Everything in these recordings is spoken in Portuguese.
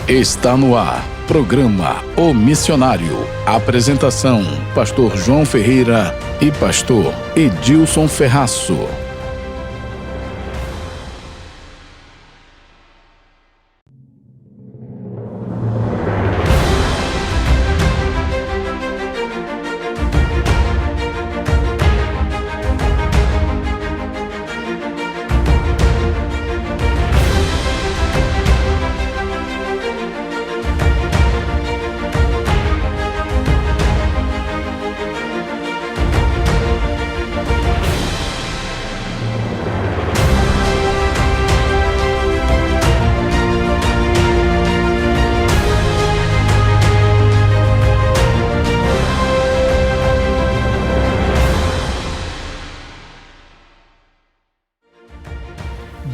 Está no ar, programa O Missionário. Apresentação, pastor João Ferreira e pastor Edilson Ferraço.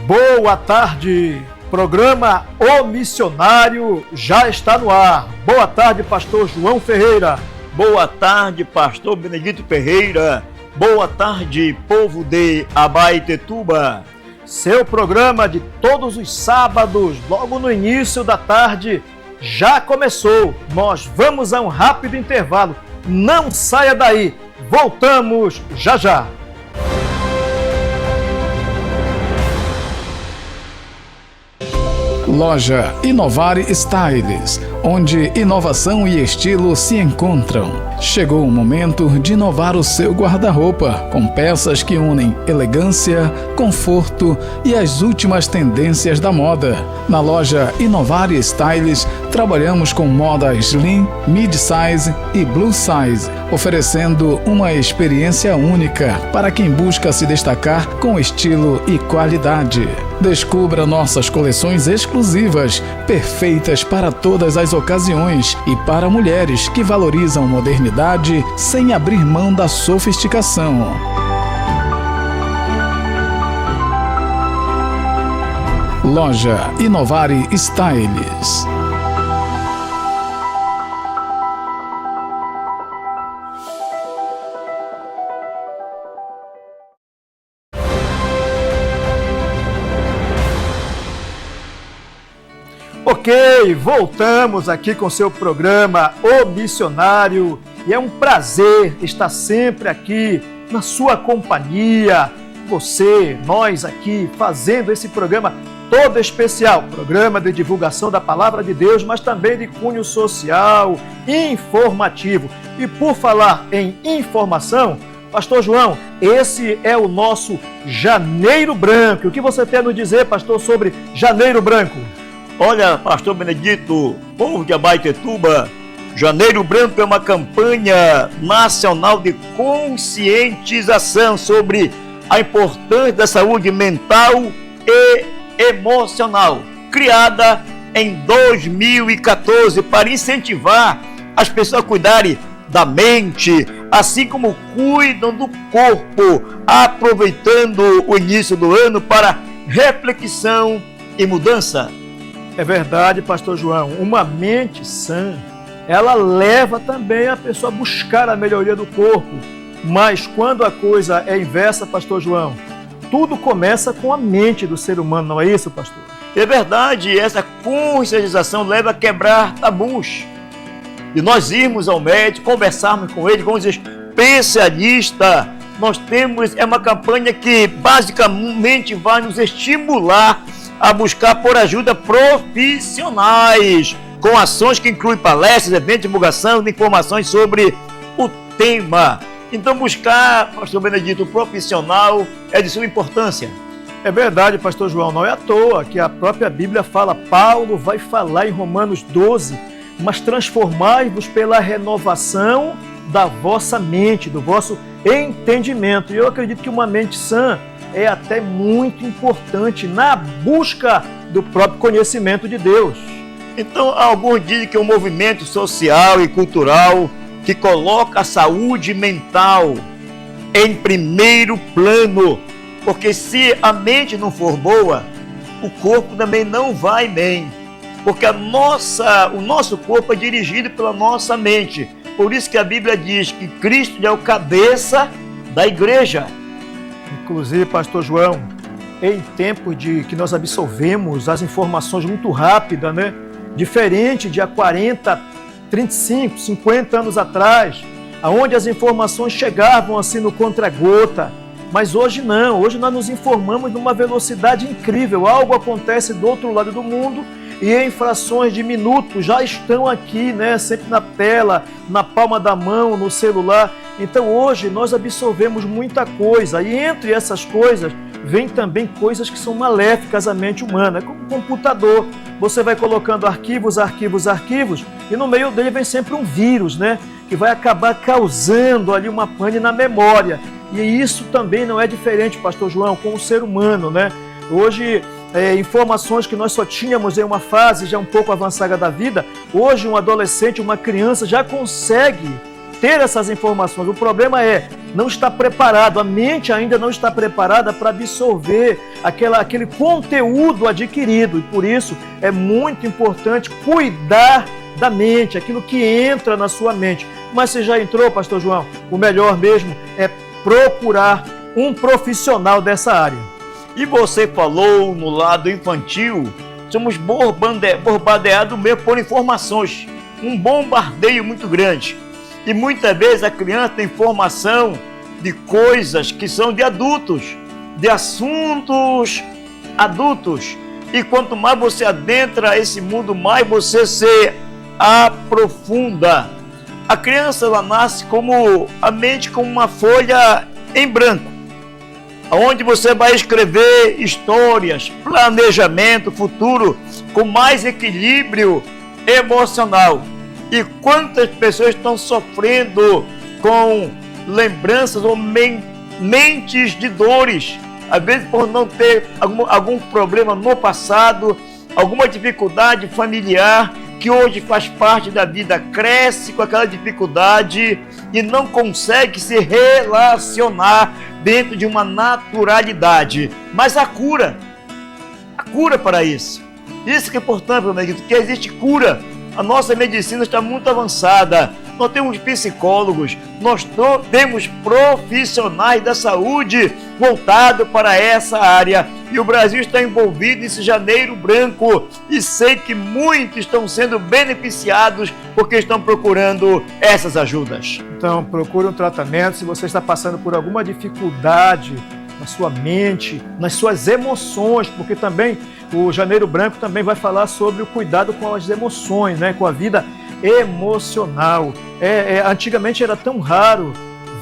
Boa tarde, programa O Missionário já está no ar. Boa tarde, pastor João Ferreira. Boa tarde, pastor Benedito Ferreira. Boa tarde, povo de Abaetetuba. Seu programa de todos os sábados, logo no início da tarde, já começou. Nós vamos a um rápido intervalo. Não saia daí, voltamos já já. Loja Inovare Styles, onde inovação e estilo se encontram. Chegou o momento de inovar o seu guarda-roupa com peças que unem elegância, conforto e as últimas tendências da moda. Na loja Inovare Styles, trabalhamos com moda slim, mid-size e blue size, oferecendo uma experiência única para quem busca se destacar com estilo e qualidade. Descubra nossas coleções exclusivas, perfeitas para todas as ocasiões e para mulheres que valorizam modernidade sem abrir mão da sofisticação. Loja Inovare Styles. Ok, voltamos aqui com seu programa O Missionário e é um prazer estar sempre aqui na sua companhia, você, nós aqui fazendo esse programa todo especial, programa de divulgação da Palavra de Deus, mas também de cunho social, informativo. E por falar em informação, pastor João, esse é o nosso Janeiro Branco. O que você tem a nos dizer, pastor, sobre Janeiro Branco? Olha, pastor Benedito, povo de Abaetetuba, Janeiro Branco é uma campanha nacional de conscientização sobre a importância da saúde mental e emocional, criada em 2014 para incentivar as pessoas a cuidarem da mente, assim como cuidam do corpo, aproveitando o início do ano para reflexão e mudança. É verdade, pastor João, uma mente sã, ela leva também a pessoa a buscar a melhoria do corpo. Mas quando a coisa é inversa, pastor João, tudo começa com a mente do ser humano, não é isso, pastor? É verdade, essa conscientização leva a quebrar tabus. E nós irmos ao médico, conversarmos com ele, com os especialistas. Nós temos, é uma campanha que basicamente vai nos estimular a buscar por ajuda profissionais, com ações que incluem palestras, eventos, divulgação de informações sobre o tema. Então buscar, pastor Benedito, profissional é de suma importância. É verdade, pastor João, não é à toa que a própria Bíblia fala, Paulo vai falar em Romanos 12, mas transformai-vos pela renovação da vossa mente, do vosso entendimento. E eu acredito que uma mente sã é até muito importante na busca do próprio conhecimento de Deus. Então, alguns dizem que é um movimento social e cultural que coloca a saúde mental em primeiro plano, porque se a mente não for boa, o corpo também não vai bem, porque o nosso corpo é dirigido pela nossa mente. Por isso que a Bíblia diz que Cristo é o cabeça da igreja. Inclusive, pastor João, em tempos de que nós absorvemos as informações muito rápidas, né? diferente de há 40, 35, 50 anos atrás, onde as informações chegavam assim no contra-gota. Mas hoje não, hoje nós nos informamos numa velocidade incrível. Algo acontece do outro lado do mundo e em frações de minutos já estão aqui, né? Sempre na tela, na palma da mão, no celular. Então hoje nós absorvemos muita coisa e entre essas coisas vem também coisas que são maléficas à mente humana, como o computador. Você vai colocando arquivos e no meio dele vem sempre um vírus, né? Que vai acabar causando ali uma pane na memória. E isso também não é diferente, pastor João, com o ser humano, né? Hoje, informações que nós só tínhamos em uma fase já um pouco avançada da vida, hoje um adolescente, uma criança já consegue ter essas informações. O problema é não estar preparado, a mente ainda não está preparada para absorver aquele conteúdo adquirido. E por isso é muito importante cuidar da mente, aquilo que entra na sua mente. Mas se já entrou, pastor João, o melhor mesmo é procurar um profissional dessa área. E você falou no lado infantil, somos bombardeados mesmo por informações, um bombardeio muito grande. E muitas vezes a criança tem informação de coisas que são de adultos, de assuntos adultos. E quanto mais você adentra esse mundo, mais você se aprofunda. A criança, ela nasce como a mente como uma folha em branco, onde você vai escrever histórias, planejamento futuro com mais equilíbrio emocional. E quantas pessoas estão sofrendo com lembranças ou mentes de dores, às vezes por não ter algum problema no passado, alguma dificuldade familiar, que hoje faz parte da vida, cresce com aquela dificuldade e não consegue se relacionar dentro de uma naturalidade. Mas a cura para isso. Isso que é importante, meu amigo, que existe cura. A nossa medicina está muito avançada. Nós temos psicólogos, nós temos profissionais da saúde voltados para essa área. E o Brasil está envolvido nesse janeiro branco. E sei que muitos estão sendo beneficiados porque estão procurando essas ajudas. Então, procure um tratamento. Se você está passando por alguma dificuldade na sua mente, nas suas emoções, porque também o Janeiro Branco também vai falar sobre o cuidado com as emoções, né? Com a vida emocional. Antigamente era tão raro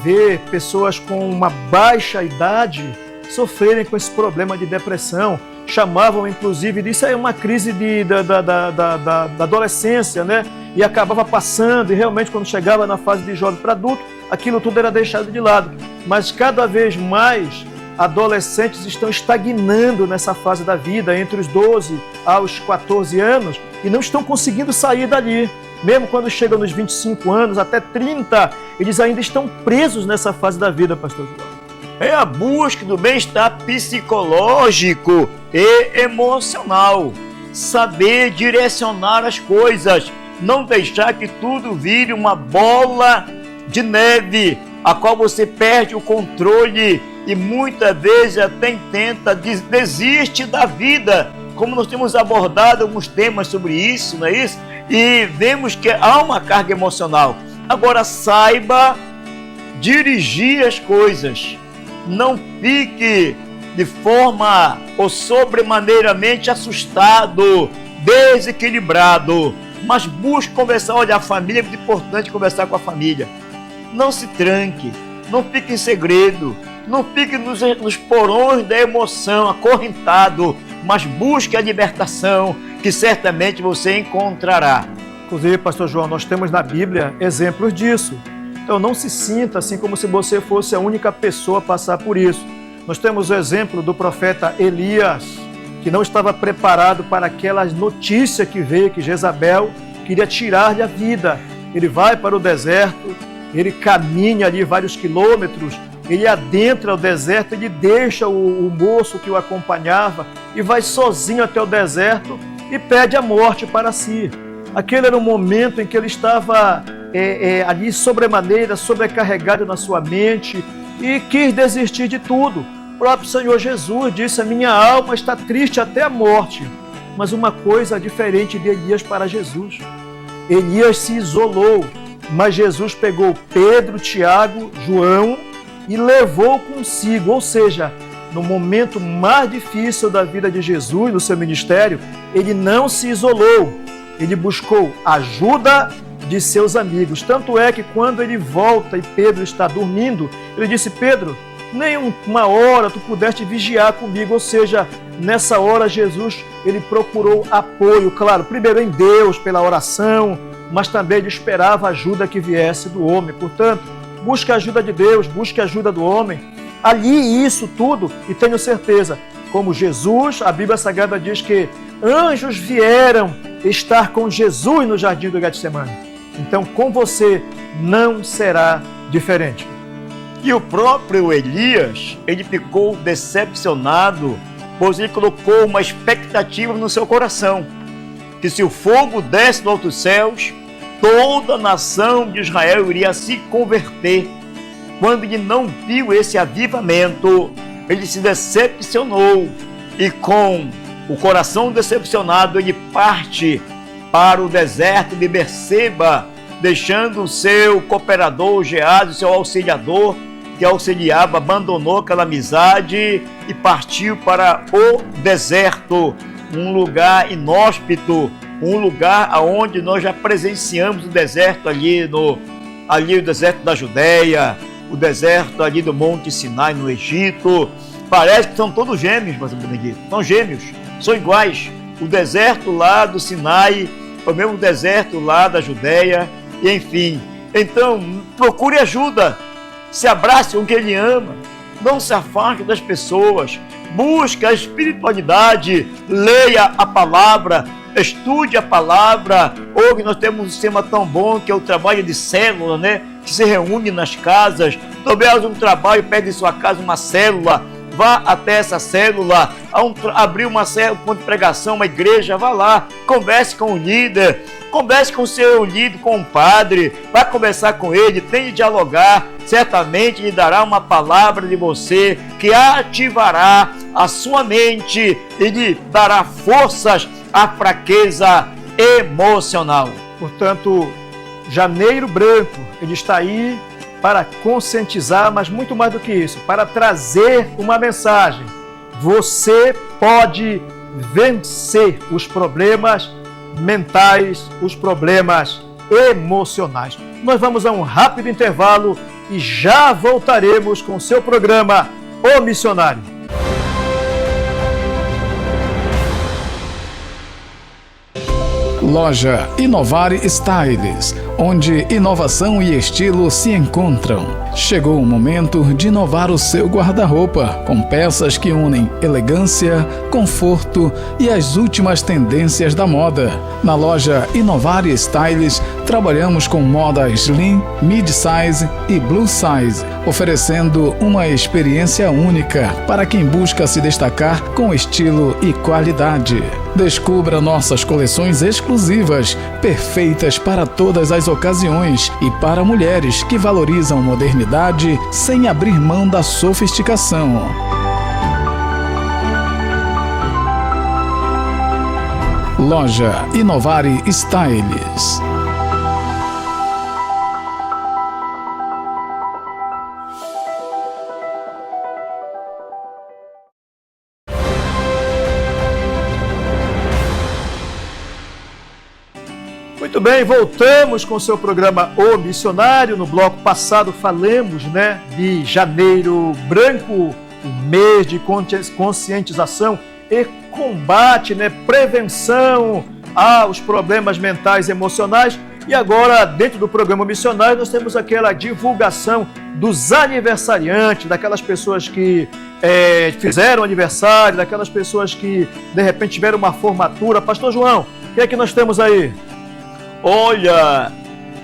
ver pessoas com uma baixa idade sofrerem com esse problema de depressão. Chamavam, inclusive, disso aí uma crise da adolescência, né? E acabava passando, e realmente quando chegava na fase de jovem para adulto, aquilo tudo era deixado de lado. Mas cada vez mais adolescentes estão estagnando nessa fase da vida, entre os 12 aos 14 anos, e não estão conseguindo sair dali. Mesmo quando chegam nos 25 anos, até 30, eles ainda estão presos nessa fase da vida, pastor João. É a busca do bem-estar psicológico e emocional. Saber direcionar as coisas, não deixar que tudo vire uma bola de neve, a qual você perde o controle e muitas vezes até desiste da vida. Como nós temos abordado alguns temas sobre isso, não é isso? E vemos que há uma carga emocional. Agora saiba dirigir as coisas. Não fique de forma ou sobremaneiramente assustado, desequilibrado, mas busque conversar. Olha, a família é muito importante, conversar com a família. Não se tranque, não fique em segredo, não fique nos porões da emoção, acorrentado, mas busque a libertação, que certamente você encontrará. Inclusive, pastor João, nós temos na Bíblia exemplos disso. Então não se sinta assim como se você fosse a única pessoa a passar por isso. Nós temos o exemplo do profeta Elias, que não estava preparado para aquela notícia que veio, que Jezabel queria tirar-lhe a vida. Ele vai para o deserto, ele caminha ali vários quilômetros, ele adentra o deserto, ele deixa o moço que o acompanhava e vai sozinho até o deserto e pede a morte para si. Aquele era o momento em que ele estava ali sobremaneira, sobrecarregado na sua mente e quis desistir de tudo. O próprio Senhor Jesus disse: a minha alma está triste até a morte. Mas uma coisa diferente de Elias para Jesus. Elias se isolou, mas Jesus pegou Pedro, Tiago, João e levou consigo. Ou seja, no momento mais difícil da vida de Jesus, no seu ministério, ele não se isolou. Ele buscou ajuda de seus amigos. Tanto é que quando ele volta e Pedro está dormindo, ele disse: Pedro, nem uma hora tu pudeste vigiar comigo. Ou seja, nessa hora Jesus, ele procurou apoio, claro, primeiro em Deus, pela oração, mas também ele esperava a ajuda que viesse do homem. Portanto, busque a ajuda de Deus, busque a ajuda do homem. Ali isso tudo, e tenho certeza, como Jesus, a Bíblia Sagrada diz que anjos vieram estar com Jesus no jardim do Getsemane. Então, com você não será diferente. E o próprio Elias, ele ficou decepcionado, pois ele colocou uma expectativa no seu coração, que se o fogo desce dos altos céus, toda a nação de Israel iria se converter. Quando ele não viu esse avivamento, ele se decepcionou e com o coração decepcionado, ele parte para o deserto de Berseba, deixando o seu cooperador Geazi, seu auxiliador, que auxiliava, abandonou aquela amizade e partiu para o deserto, um lugar inóspito, um lugar onde nós já presenciamos o deserto ali o deserto da Judéia, o deserto ali do Monte Sinai no Egito. Parece que são todos gêmeos, mas Benedito, são gêmeos, são iguais. O deserto lá do Sinai, o mesmo deserto lá da Judéia, e enfim. Então, procure ajuda, se abrace com quem ele ama, não se afaste das pessoas, busque a espiritualidade, leia a palavra, estude a palavra. Hoje nós temos um sistema tão bom que é o trabalho de célula, né? Que se reúne nas casas. Talvez um trabalho, pede em sua casa uma célula, vá até essa célula, abrir uma célula, um ponto de pregação, uma igreja, vá lá, converse com o líder, converse com o seu líder, com o padre, vai conversar com ele, tente dialogar, certamente lhe dará uma palavra de você que ativará a sua mente e lhe dará forças à fraqueza emocional. Portanto, Janeiro Branco, ele está aí para conscientizar, mas muito mais do que isso, para trazer uma mensagem. Você pode vencer os problemas mentais, os problemas emocionais. Nós vamos a um rápido intervalo e já voltaremos com o seu programa O Missionário. Loja Inovar Styles, onde inovação e estilo se encontram. Chegou o momento de inovar o seu guarda-roupa com peças que unem elegância, conforto e as últimas tendências da moda. Na loja Inovar Styles, trabalhamos com moda slim, mid-size e blue size, oferecendo uma experiência única para quem busca se destacar com estilo e qualidade. Descubra nossas coleções exclusivas, perfeitas para todas as ocasiões e para mulheres que valorizam modernidade sem abrir mão da sofisticação. Loja Inovar Styles. Muito bem, voltamos com o seu programa O Missionário. No bloco passado falamos, de Janeiro Branco, o mês de conscientização e combate, prevenção aos problemas mentais e emocionais. E agora, dentro do programa Missionário, nós temos aquela divulgação dos aniversariantes, daquelas pessoas que fizeram aniversário, daquelas pessoas que, de repente, tiveram uma formatura. Pastor João, o que é que nós temos aí? Olha,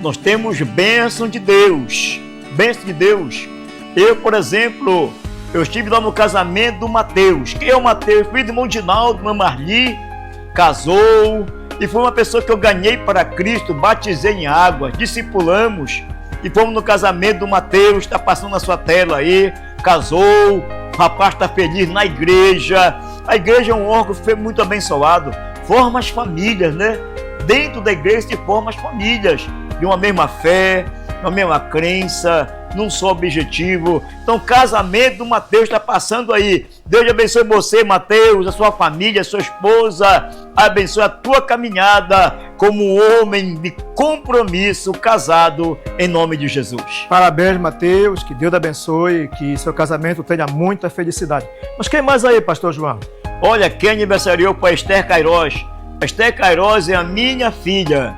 nós temos bênção de Deus, bênção de Deus. Eu, por exemplo, eu estive lá no casamento do Mateus. Quem é o Mateus? Filho do irmão Dinaldo, irmã Marli, casou e foi uma pessoa que eu ganhei para Cristo, batizei em água, discipulamos e fomos no casamento do Mateus. Está passando na sua tela aí, casou, o rapaz está feliz na igreja. A igreja é um órgão que foi muito abençoado. forma as famílias, né? Dentro da igreja se formam as famílias de uma mesma fé, de uma mesma crença, num só objetivo. Então, o casamento do Mateus está passando aí. Deus abençoe você, Mateus, a sua família, a sua esposa. Abençoe a tua caminhada como um homem de compromisso, casado, em nome de Jesus. Parabéns, Mateus, que Deus abençoe, que seu casamento tenha muita felicidade. Mas quem mais aí, pastor João? Olha, quem aniversariou para Esther Queiroz. A Esther Queiroz é a minha filha.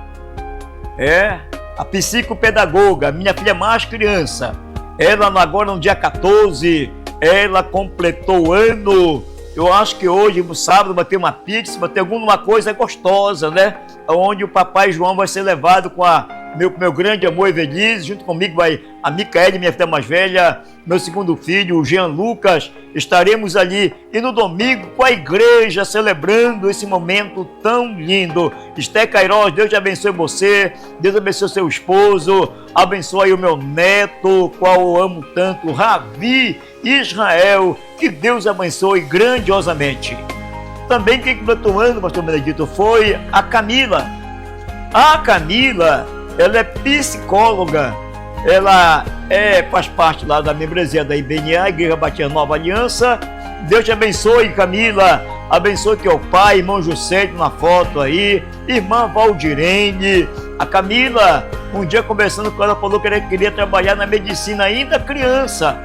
A psicopedagoga, minha filha mais criança. Ela agora no dia 14, ela completou o ano. Eu acho que hoje, no sábado, vai ter uma pizza, vai ter alguma coisa gostosa, né? Onde o papai João vai ser levado com meu grande amor Evelise, junto comigo vai a Micaele, minha filha mais velha, meu segundo filho, o Jean Lucas, estaremos ali. E no domingo, com a igreja, celebrando esse momento tão lindo. Esther Queiroz, Deus te abençoe você, Deus abençoe seu esposo, abençoe o meu neto, qual eu amo tanto, Ravi Israel, que Deus abençoe grandiosamente. Também quem completou o ano, pastor Benedito, foi a Camila. A Camila, ela é psicóloga, ela faz parte lá da membresia da IBNA, Igreja Batista Nova Aliança. Deus te abençoe, Camila, abençoe teu pai, irmão José, na foto aí, irmã Valdirene. A Camila, um dia conversando com ela, falou que ela queria trabalhar na medicina ainda criança.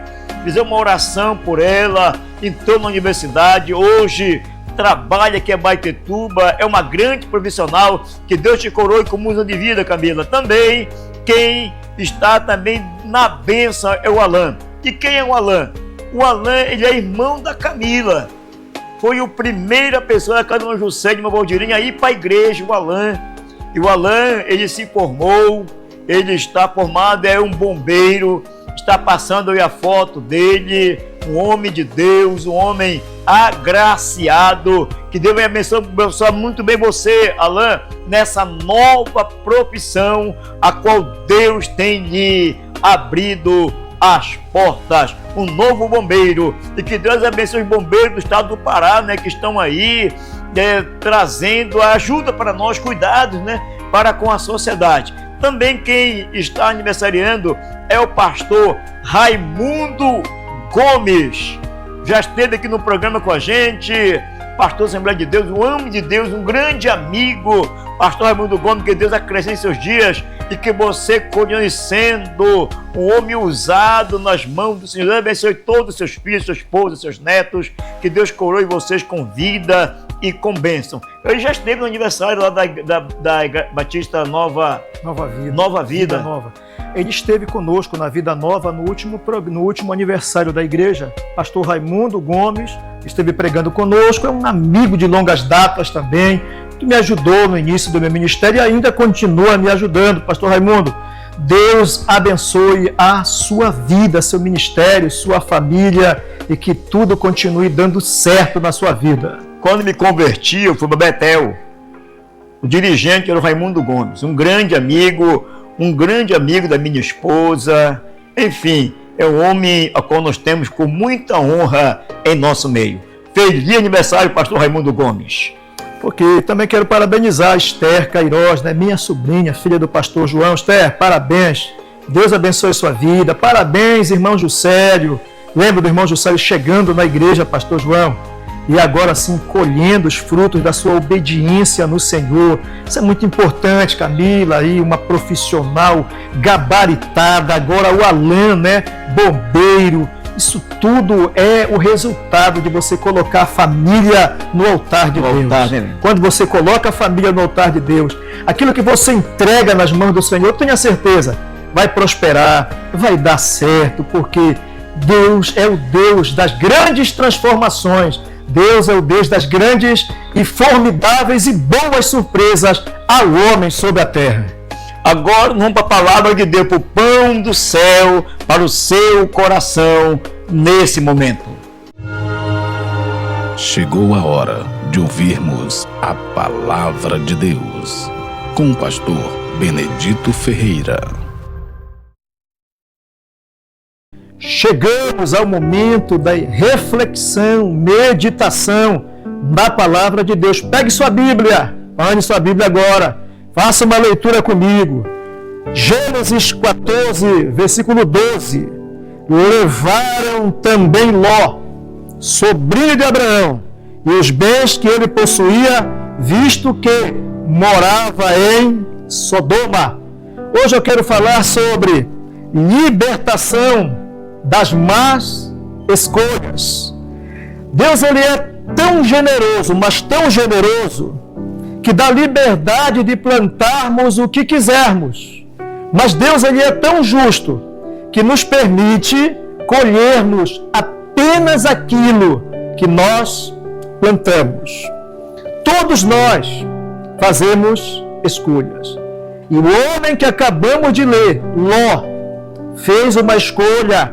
Fiz uma oração por ela, entrou na universidade, hoje trabalha aqui em Abaetetuba, é uma grande profissional, que Deus te coroe com muita de vida, Camila. Também, quem está também na bênção é o Alan. E quem é o Alan? O Alan, ele é irmão da Camila. Foi a primeira pessoa da casa do José de Valdirene a ir para a igreja, o Alan. E o Alan, ele se formou, ele está formado, é um bombeiro, está passando aí a foto dele, um homem de Deus, um homem agraciado. Que Deus venha abençoar muito bem você, Alan, nessa nova profissão a qual Deus tem lhe abrido as portas, um novo bombeiro. E que Deus abençoe os bombeiros do estado do Pará, né, que estão aí trazendo ajuda para nós, cuidados, né, para com a sociedade. Também quem está aniversariando é o pastor Raimundo Gomes. Já esteve aqui no programa com a gente, pastor Assembleia de Deus, um homem de Deus, um grande amigo, pastor Raimundo Gomes, que Deus acrescente em seus dias e que você continue sendo um homem usado nas mãos do Senhor. Deus abençoe todos os seus filhos, sua esposa, seus netos, que Deus coroe vocês com vida e com bênção. Eu já esteve no aniversário lá da Batista Nova Vida. Ele esteve conosco na Vida Nova no último aniversário da igreja. Pastor Raimundo Gomes esteve pregando conosco, é um amigo de longas datas também, que me ajudou no início do meu ministério e ainda continua me ajudando. Pastor Raimundo, Deus abençoe a sua vida, seu ministério, sua família e que tudo continue dando certo na sua vida. Quando me converti, eu fui para Betel. O dirigente era o Raimundo Gomes, um grande amigo da minha esposa. Enfim, é um homem a qual nós temos com muita honra em nosso meio. Feliz aniversário, pastor Raimundo Gomes. Porque também quero parabenizar a Esther Queiroz, né, minha sobrinha, filha do pastor João. Esther, parabéns. Deus abençoe sua vida. Parabéns, irmão Juscelio. Lembra do irmão Juscelio chegando na igreja, pastor João? E agora sim, colhendo os frutos da sua obediência no Senhor. Isso é muito importante, Camila, aí, uma profissional gabaritada. Agora o Alan, né, bombeiro. Isso tudo é o resultado de você colocar a família no altar de Deus. Quando você coloca a família no altar de Deus, aquilo que você entrega nas mãos do Senhor, tenha certeza, vai prosperar, vai dar certo, porque Deus é o Deus das grandes transformações. Deus é o Deus das grandes e formidáveis e boas surpresas ao homem sobre a terra. Agora vamos para a palavra de Deus, para o pão do céu, para o seu coração nesse momento. Chegou a hora de ouvirmos a palavra de Deus com o pastor Benedito Ferreira. Chegamos ao momento da reflexão, meditação da palavra de Deus. Pegue sua Bíblia, ande sua Bíblia agora, faça uma leitura comigo. Gênesis 14, versículo 12. Levaram também Ló, sobrinho de Abraão, e os bens que ele possuía, visto que morava em Sodoma. Hoje eu quero falar sobre libertação das más escolhas. Deus, ele é tão generoso, mas tão generoso, que dá liberdade de plantarmos o que quisermos. Mas Deus, ele é tão justo, que nos permite colhermos apenas aquilo que nós plantamos. Todos nós fazemos escolhas. E o homem que acabamos de ler, Ló, fez uma escolha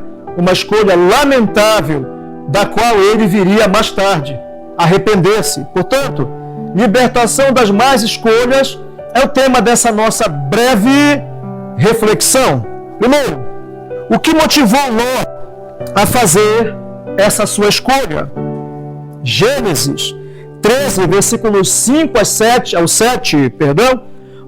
lamentável, da qual ele viria mais tarde arrepender-se. Portanto, libertação das más escolhas é o tema dessa nossa breve reflexão. Primeiro, o que motivou Ló a fazer essa sua escolha? Gênesis 13, versículos 5 ao 7,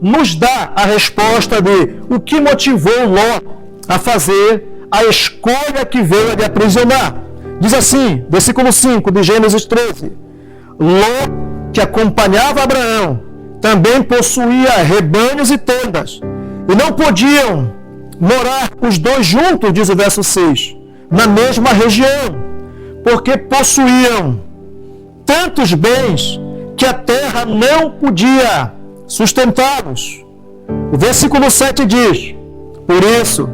nos dá a resposta de o que motivou Ló a fazer a escolha que veio a lhe aprisionar. Diz assim, versículo 5 de Gênesis 13: Ló, que acompanhava Abraão, também possuía rebanhos e tendas, e não podiam morar os dois juntos, diz o verso 6, na mesma região, porque possuíam tantos bens que a terra não podia sustentá-los. O versículo 7 diz: por isso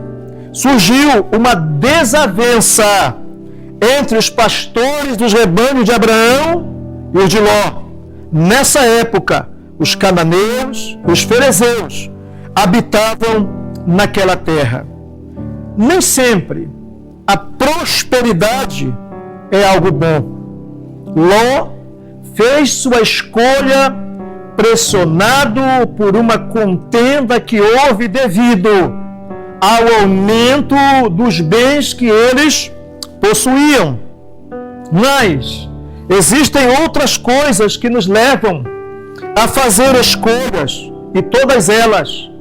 surgiu uma desavença entre os pastores dos rebanhos de Abraão e os de Ló. Nessa época, os cananeus e os ferezeus habitavam naquela terra. Nem sempre a prosperidade é algo bom. Ló fez sua escolha pressionado por uma contenda que houve devido ao aumento dos bens que eles possuíam. Mas existem outras coisas que nos levam a fazer escolhas, e todas elas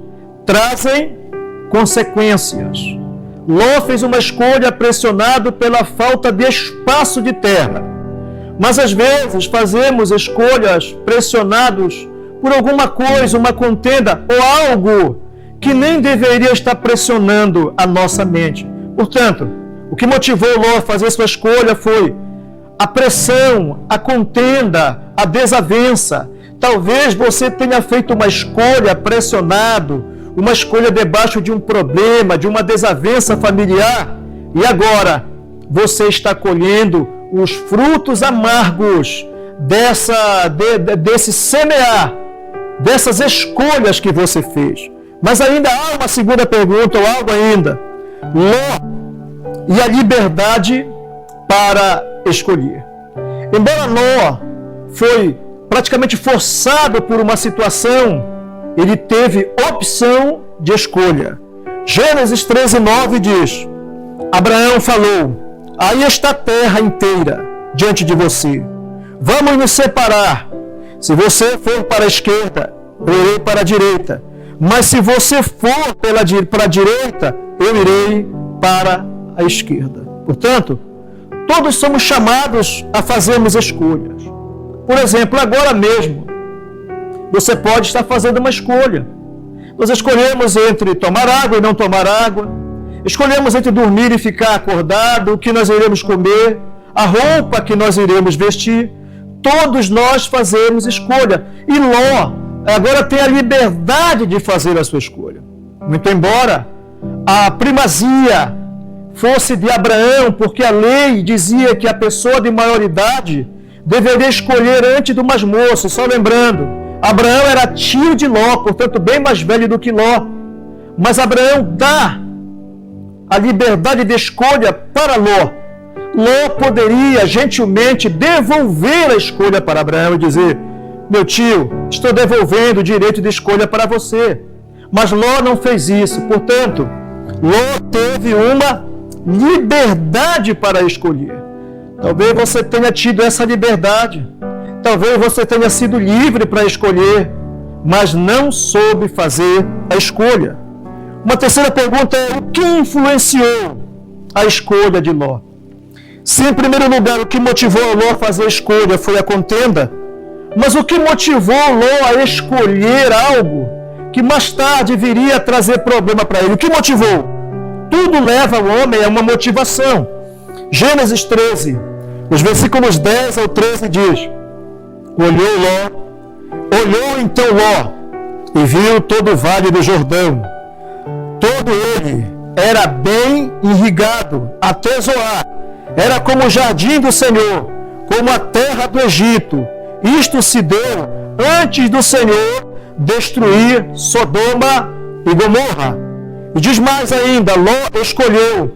trazem consequências. Ló fez uma escolha pressionado pela falta de espaço de terra. Mas às vezes fazemos escolhas pressionados por alguma coisa, uma contenda ou algo que nem deveria estar pressionando a nossa mente. Portanto, o que motivou Ló a fazer sua escolha foi a pressão, a contenda, a desavença. Talvez você tenha feito uma escolha pressionado, uma escolha debaixo de um problema, de uma desavença familiar, e agora você está colhendo os frutos amargos desse semear, dessas escolhas que você fez. Mas ainda há uma segunda pergunta, ou algo ainda. Ló e a liberdade para escolher. Embora Ló foi praticamente forçado por uma situação, ele teve opção de escolha. Gênesis 13:9 diz: Abraão falou: aí está a terra inteira diante de você. Vamos nos separar. Se você for para a esquerda, eu irei para a direita. Mas se você for para a direita, eu irei para a esquerda. Portanto, todos somos chamados a fazermos escolhas. Por exemplo, agora mesmo, você pode estar fazendo uma escolha. Nós escolhemos entre tomar água e não tomar água. Escolhemos entre dormir e ficar acordado, o que nós iremos comer, a roupa que nós iremos vestir. Todos nós fazemos escolha. E Ló agora tem a liberdade de fazer a sua escolha. Muito embora a primazia fosse de Abraão, porque a lei dizia que a pessoa de maior idade deveria escolher antes do mais moço. Só lembrando, Abraão era tio de Ló, portanto bem mais velho do que Ló. Mas Abraão dá a liberdade de escolha para Ló. Ló poderia gentilmente devolver a escolha para Abraão e dizer: meu tio, estou devolvendo o direito de escolha para você. Mas Ló não fez isso. Portanto, Ló teve uma liberdade para escolher. Talvez você tenha tido essa liberdade. Talvez você tenha sido livre para escolher, mas não soube fazer a escolha. Uma terceira pergunta é: o que influenciou a escolha de Ló? Se, em primeiro lugar, o que motivou Ló a fazer a escolha foi a contenda, mas o que motivou Ló a escolher algo que mais tarde viria a trazer problema para ele? O que motivou? Tudo leva o homem a uma motivação. Gênesis 13, os versículos 10 ao 13 diz: Olhou então Ló e viu todo o vale do Jordão. Todo ele era bem irrigado até Zoar. Era como o jardim do Senhor, como a terra do Egito. Isto se deu antes do Senhor destruir Sodoma e Gomorra. E diz mais ainda: Ló escolheu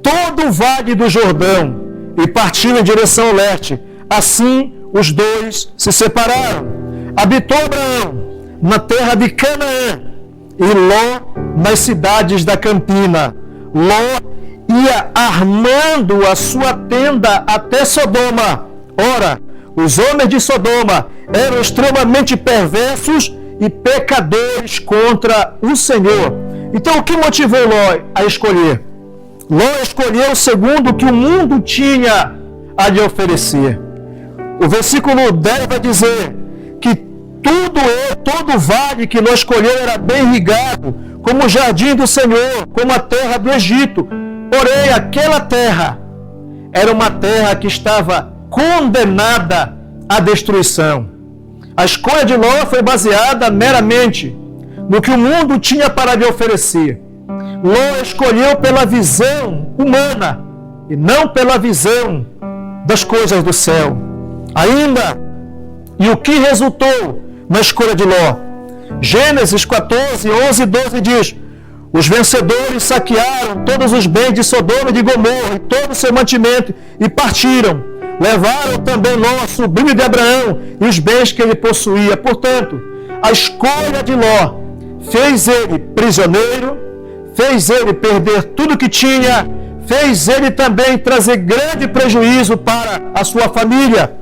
todo o vale do Jordão e partiu em direção ao leste. Assim os dois se separaram. Habitou Abraão na terra de Canaã e Ló nas cidades da campina. Ló ia armando a sua tenda até Sodoma. Ora, os homens de Sodoma eram extremamente perversos e pecadores contra o Senhor. Então, o que motivou Ló a escolher? Ló escolheu segundo o que o mundo tinha a lhe oferecer. O versículo 10 vai dizer que todo vale que Ló escolheu era bem irrigado, como o jardim do Senhor, como a terra do Egito. Porém, aquela terra era uma terra que estava condenada à destruição. A escolha de Ló foi baseada meramente no que o mundo tinha para lhe oferecer. Ló escolheu pela visão humana e não pela visão das coisas do céu. Ainda, e o que resultou na escolha de Ló? Gênesis 14, 11 e 12 diz: os vencedores saquearam todos os bens de Sodoma e de Gomorra e todo o seu mantimento e partiram. Levaram também Ló, sobrinho de Abraão, e os bens que ele possuía. Portanto, a escolha de Ló fez ele prisioneiro, fez ele perder tudo que tinha, fez ele também trazer grande prejuízo para a sua família.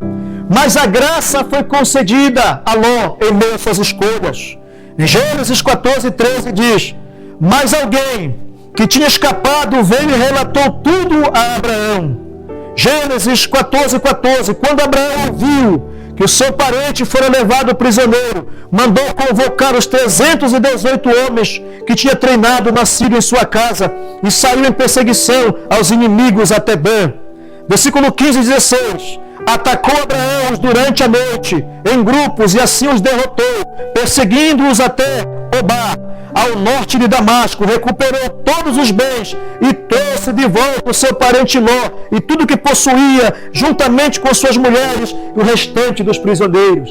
Mas a graça foi concedida a Ló em meio às suas escolhas. Em Gênesis 14, 13 diz: mas alguém que tinha escapado veio e relatou tudo a Abraão. Gênesis 14, 14. Quando Abraão viu que o seu parente fora levado prisioneiro, mandou convocar os 318 homens que tinha treinado na Síria em sua casa e saiu em perseguição aos inimigos até Dan. Versículo 15 e 16. Atacou Abraão durante a noite em grupos e assim os derrotou, perseguindo-os até Obá, ao norte de Damasco. Recuperou todos os bens e trouxe de volta o seu parente Ló e tudo que possuía, juntamente com suas mulheres e o restante dos prisioneiros.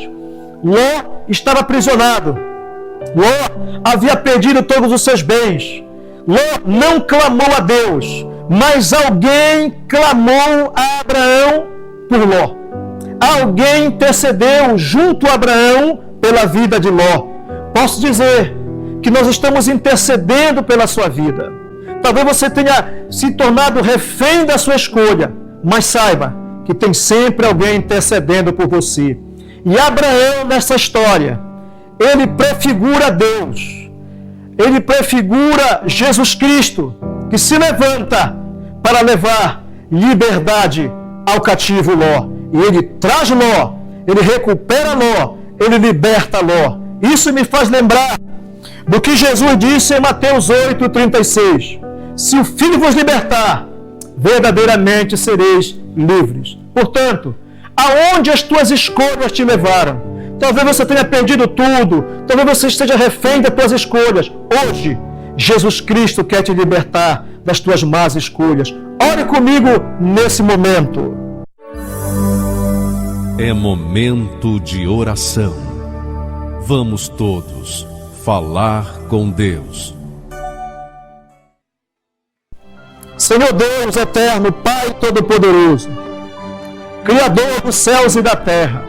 Ló estava aprisionado. Ló havia perdido todos os seus bens. Ló não clamou a Deus, mas alguém clamou a Abraão por Ló. Alguém intercedeu junto a Abraão pela vida de Ló. Posso dizer que nós estamos intercedendo pela sua vida. Talvez você tenha se tornado refém da sua escolha, mas saiba que tem sempre alguém intercedendo por você. E Abraão, nessa história, ele prefigura Deus. Ele prefigura Jesus Cristo, que se levanta para levar liberdade ao cativo Ló. E ele traz Ló, ele recupera Ló, ele liberta Ló. Isso me faz lembrar do que Jesus disse em Mateus 8,36. Se o Filho vos libertar, verdadeiramente sereis livres. Portanto, aonde as tuas escolhas te levaram? Talvez você tenha perdido tudo, talvez você esteja refém das tuas escolhas. Hoje, Jesus Cristo quer te libertar das tuas más escolhas. Ore comigo nesse momento. É momento de oração. Vamos todos falar com Deus. Senhor Deus eterno, Pai Todo-Poderoso, Criador dos céus e da terra,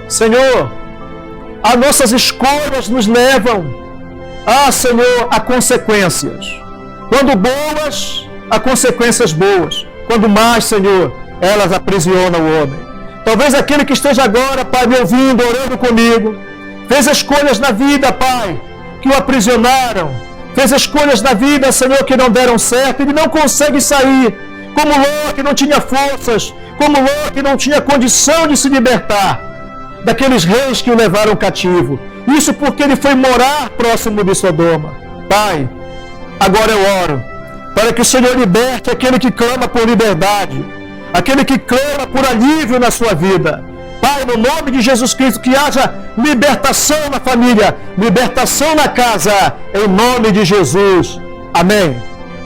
Senhor, as nossas escolhas nos levam, Senhor, a consequências. Quando boas, a consequências boas. Quando mais, Senhor, elas aprisionam o homem. Talvez aquele que esteja agora, Pai, me ouvindo, orando comigo, fez escolhas na vida, Pai, que o aprisionaram, fez escolhas na vida, Senhor, que não deram certo, ele não consegue sair, como Ló, que não tinha forças, como Ló, que não tinha condição de se libertar daqueles reis que o levaram cativo. Isso porque ele foi morar próximo de Sodoma. Pai, agora eu oro para que o Senhor liberte aquele que clama por liberdade, aquele que clama por alívio na sua vida. Pai, no nome de Jesus Cristo, que haja libertação na família, libertação na casa, em nome de Jesus. Amém.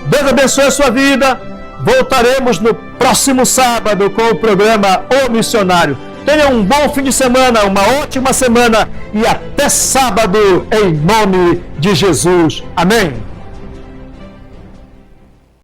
Deus abençoe a sua vida. Voltaremos no próximo sábado com o programa O Missionário. Tenha um bom fim de semana, uma ótima semana e até sábado, em nome de Jesus. Amém.